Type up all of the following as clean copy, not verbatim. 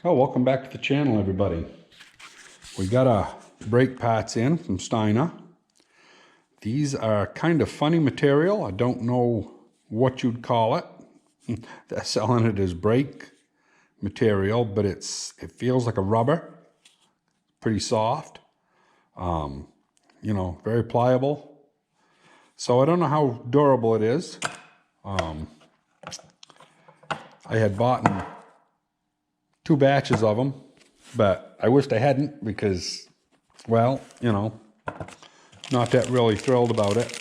Oh, welcome back to the channel, everybody. We got our brake pads in from Steiner. These are kind of funny material. I don't know what you'd call it. They're selling it as brake material, but it feels like a rubber. Pretty soft. Very pliable. So I don't know how durable it is. I had bought 2 batches of them, but I wished I hadn't because, well, not that really thrilled about it.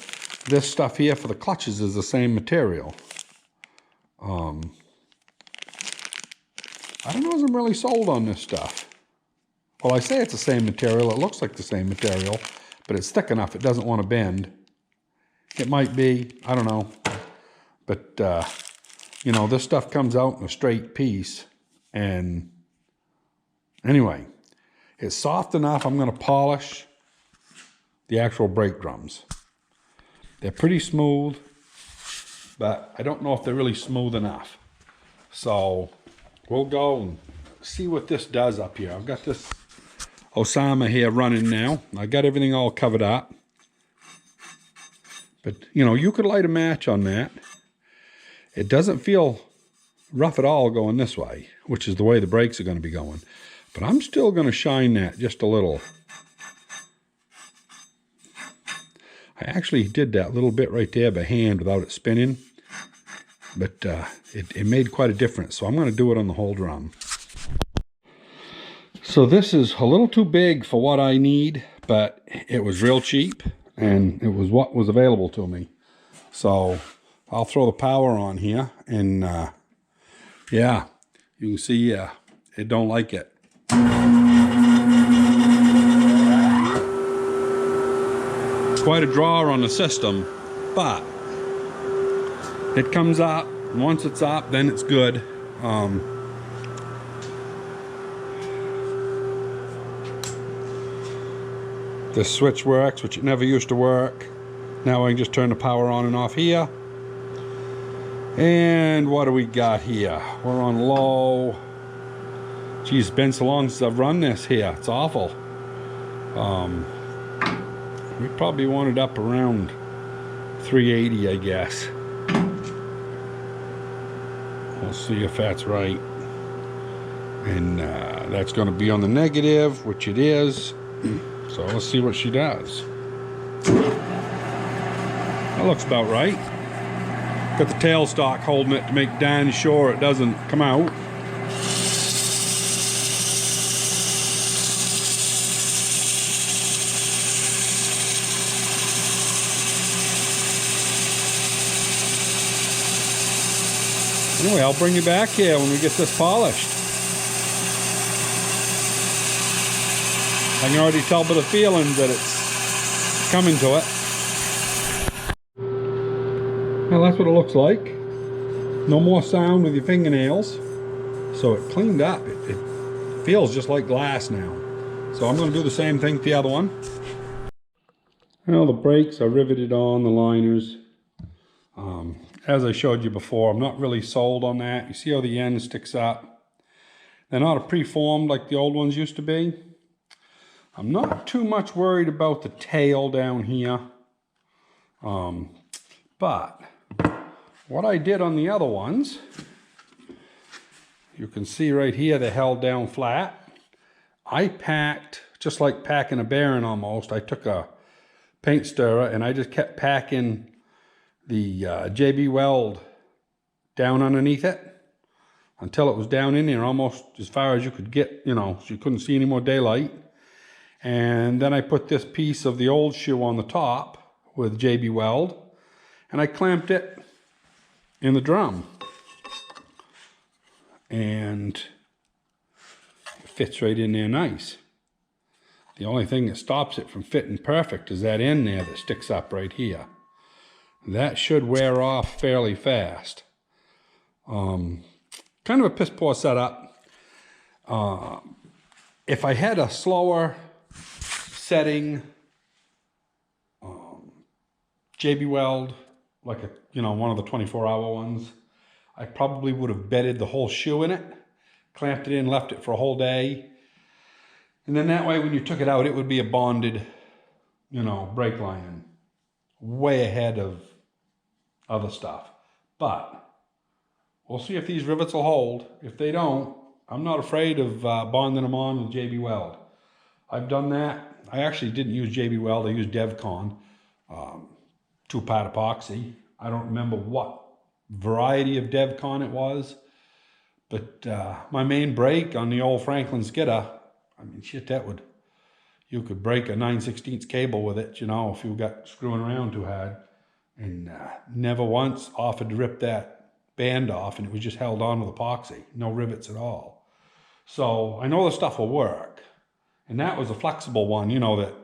This stuff here for the clutches is the same material. I don't know if I'm really sold on this stuff. Well, I say it's the same material. It looks like the same material, but it's thick enough it doesn't want to bend. It might be, I don't know. But, this stuff comes out in a straight piece. And anyway, it's soft enough. I'm going to polish the actual brake drums. They're pretty smooth, but I don't know if they're really smooth enough. So we'll go and see what this does up here. I've got this Osama here running now. I got everything all covered up. But, you could light a match on that. It doesn't feel rough at all going this way, which is the way the brakes are going to be going. But I'm still going to shine that just a little. I actually did that little bit right there by hand without it spinning. But it made quite a difference. So I'm going to do it on the whole drum. So this is a little too big for what I need, but it was real cheap. And it was what was available to me. So I'll throw the power on here and yeah, you can see it don't like it. Quite a draw on the system, but it comes up. Once it's up, then it's good. This switch works, which it never used to work. Now I can just turn the power on and off here. And what do we got here? We're on low. Geez, it's been so long since I've run this here. It's awful. We probably want it up around 380, I guess. We'll see if that's right. And that's going to be on the negative, which it is. So let's see what she does. That looks about right. Got the tailstock holding it to make darn sure it doesn't come out. Anyway, I'll bring you back here when we get this polished. I can already tell by the feeling that it's coming to it. Well, that's what it looks like. No more sound with your fingernails. So it cleaned up. It feels just like glass now. So I'm going to do the same thing with the other one. Well, the brakes are riveted on, the liners. As I showed you before, I'm not really sold on that. You see how the end sticks up? They're not preformed like the old ones used to be. I'm not too much worried about the tail down here. But what I did on the other ones, you can see right here they're held down flat. I packed, just like packing a bearing almost, I took a paint stirrer and I just kept packing the JB weld down underneath it until it was down in there almost as far as you could get, so you couldn't see any more daylight. And then I put this piece of the old shoe on the top with JB weld and I clamped it in the drum. And it fits right in there nice. The only thing that stops it from fitting perfect is that end there that sticks up right here. That should wear off fairly fast. Kind of a piss poor setup. If I had a slower setting JB weld, like one of the 24-hour ones, I probably would have bedded the whole shoe in it. clamped it in, left it for a whole day. And then that way when you took it out, it would be a bonded, you know, brake lining. Way ahead of other stuff. But we'll see if these rivets will hold. If they don't, I'm not afraid of bonding them on with JB Weld. I've done that. I actually didn't use JB Weld. I used DevCon, 2-part epoxy. I don't remember what variety of DevCon it was. But my main brake on the old Franklin skidder, I mean, shit, that would, you could break a 9/16 cable with it, you know, if you got screwing around too hard. And never once offered to rip that band off, and it was just held on with epoxy. No rivets at all. So I know the stuff will work. And that was a flexible one, you know, that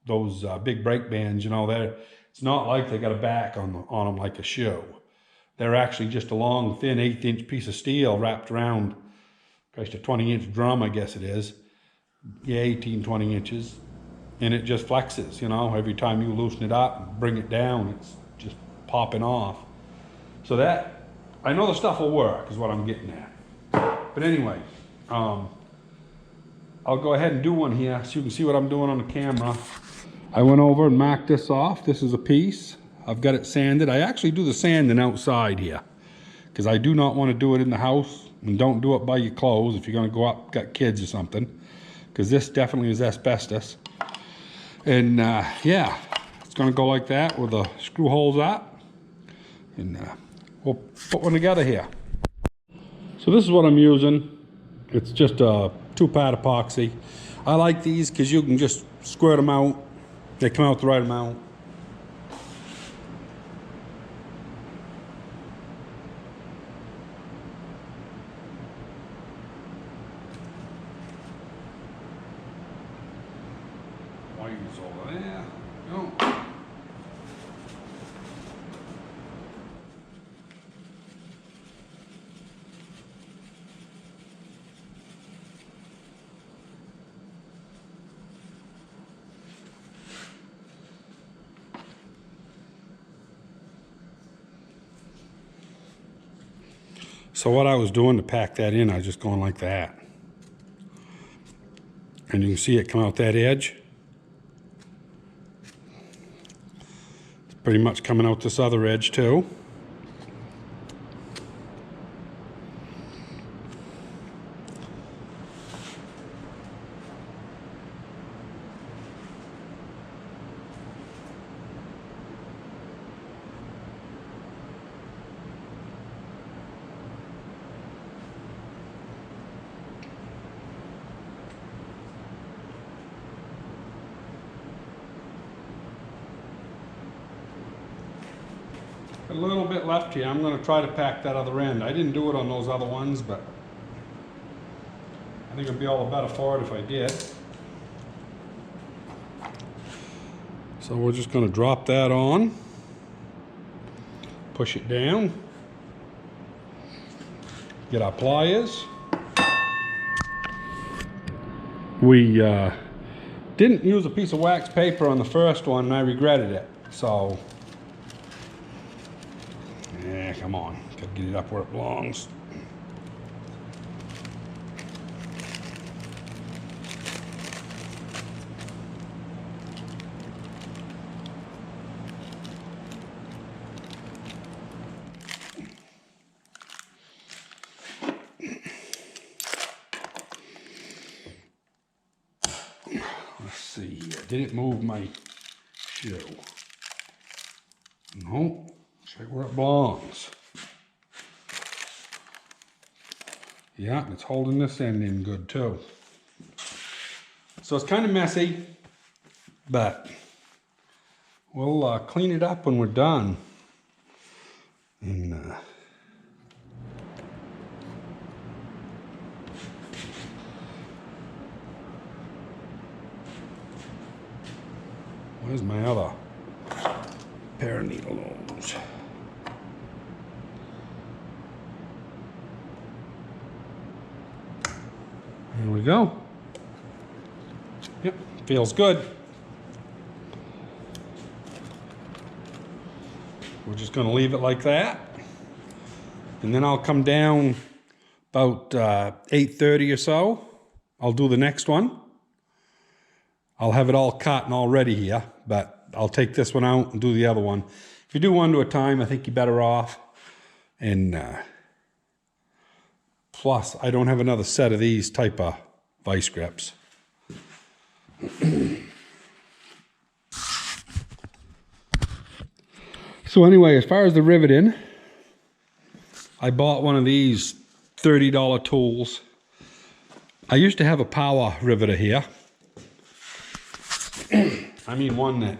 those big brake bands, you know, it's not like they got a back on them like a shoe. They're actually just a long, thin 1/8" piece of steel wrapped around, Christ, a 20-inch drum, I guess it is. Yeah, 18, 20 inches. And it just flexes, you know, every time you loosen it up and bring it down, it's just popping off. So that, I know the stuff will work, is what I'm getting at. But anyway, I'll go ahead and do one here so you can see what I'm doing on the camera. I went over and marked this off. This is a piece. I've got it sanded. I actually do the sanding outside here because I do not want to do it in the house. And don't do it by your clothes if you're going to go up, got kids or something, because this definitely is asbestos. And yeah, it's going to go like that with the screw holes up. And we'll put one together here. So this is what I'm using. It's just a 2-part epoxy. I like these because you can just squirt them out. They come out the right amount. Wires over there. Go. So what I was doing to pack that in, I was just going like that. And you can see it come out that edge. It's pretty much coming out this other edge too. A little bit left here. I'm going to try to pack that other end. I didn't do it on those other ones, but I think it'd be all the better for it if I did. So we're just going to drop that on, push it down, get our pliers. We didn't use a piece of wax paper on the first one, and I regretted it. So yeah, come on. Gotta get it up where it belongs. Let's see here. Did it move my shoe? No. Check where it belongs. Yeah, it's holding this end in good too. So it's kind of messy, but we'll clean it up when we're done. And where's my other pair of needle nose? There we go. Yep, feels good. We're just going to leave it like that. And then I'll come down, about 8:30 or so, I'll do the next one. I'll have it all cut and all ready here, but I'll take this one out and do the other one. If you do one to a time, I think you're better off. And plus, I don't have another set of these type of vice grips. So anyway, as far as the riveting, I bought one of these $30 tools. I used to have a power riveter here. I mean, one that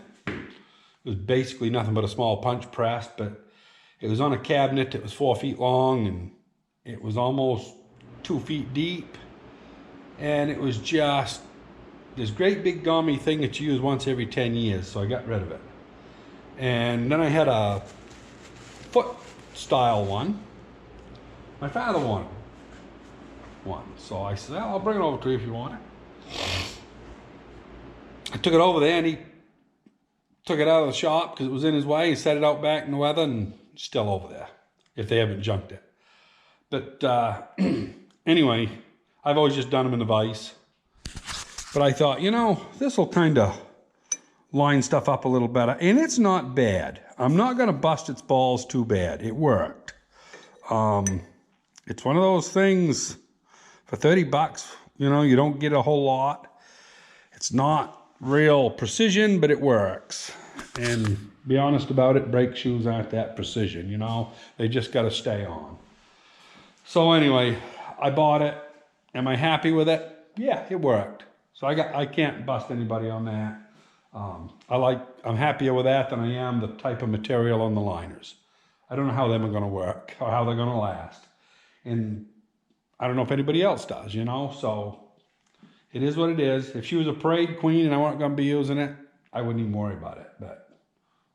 was basically nothing but a small punch press, but it was on a cabinet that was 4 feet long and it was almost 2 feet deep. And it was just this great big gummy thing that you use once every 10 years. So I got rid of it. And then I had a foot style one. My father wanted one. So I said, I'll bring it over to you if you want it. I took it over there and he took it out of the shop because it was in his way. He set it out back in the weather and it's still over there if they haven't junked it. But anyway, I've always just done them in the vise. But I thought, you know, this will kind of line stuff up a little better. And it's not bad. I'm not going to bust its balls too bad. It worked. It's one of those things for 30 bucks, you know, you don't get a whole lot. It's not real precision, but it works. And be honest about it, brake shoes aren't that precision, you know. They just got to stay on. So anyway, I bought it. Am I happy with it? Yeah, it worked. So I can't bust anybody on that. I'm happier with that than I am the type of material on the liners. I don't know how them are going to work or how they're going to last. And I don't know if anybody else does, you know. So it is what it is. If she was a parade queen and I weren't going to be using it, I wouldn't even worry about it. But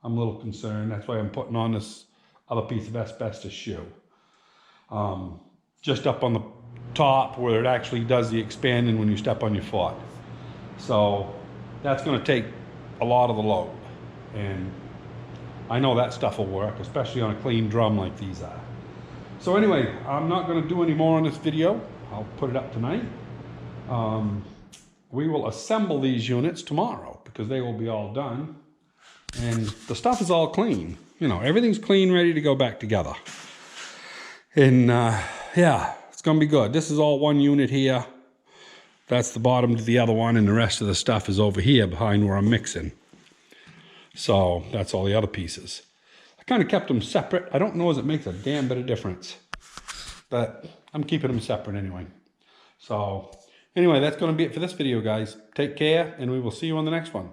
I'm a little concerned. That's why I'm putting on this other piece of asbestos shoe. Just up on the top where it actually does the expanding when you step on your foot. So that's going to take a lot of the load. And I know that stuff will work, especially on a clean drum like these are. So anyway, I'm not going to do any more on this video. I'll put it up tonight. We will assemble these units tomorrow because they will be all done. And the stuff is all clean. You know, everything's clean, ready to go back together. And yeah, it's going to be good. This is all one unit here. That's the bottom to the other one, and the rest of the stuff is over here behind where I'm mixing. So that's all the other pieces. I kind of kept them separate. I don't know as it makes a damn bit of difference, but I'm keeping them separate anyway. So anyway, that's going to be it for this video, guys. Take care, and we will see you on the next one.